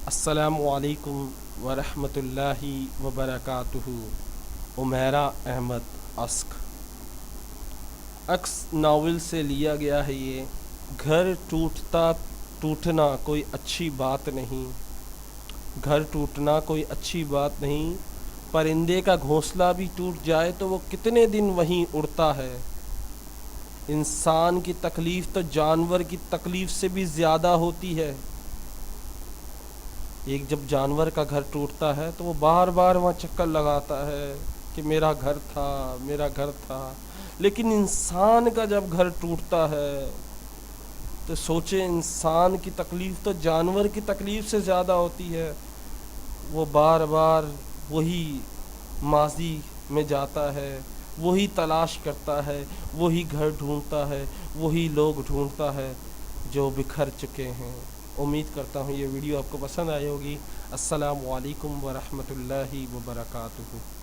السلام علیکم ورحمۃ اللہ وبرکاتہ۔ عمیرہ احمد عسق عکس ناول سے لیا گیا ہے۔ یہ گھر ٹوٹنا کوئی اچھی بات نہیں، گھر ٹوٹنا کوئی اچھی بات نہیں، پرندے کا گھونسلہ بھی ٹوٹ جائے تو وہ کتنے دن وہیں اڑتا ہے۔ انسان کی تکلیف تو جانور کی تکلیف سے بھی زیادہ ہوتی ہے۔ جب جانور کا گھر ٹوٹتا ہے تو وہ بار بار وہاں چکر لگاتا ہے کہ میرا گھر تھا، میرا گھر تھا۔ لیکن انسان کا جب گھر ٹوٹتا ہے تو سوچے، انسان کی تکلیف تو جانور کی تکلیف سے زیادہ ہوتی ہے۔ وہ بار بار وہی ماضی میں جاتا ہے، وہی تلاش کرتا ہے، وہی گھر ڈھونڈتا ہے، وہی لوگ ڈھونڈتا ہے جو بکھر چکے ہیں۔ امید کرتا ہوں یہ ویڈیو آپ کو پسند آئی ہوگی۔ السلام علیکم ورحمۃ اللہ وبرکاتہ۔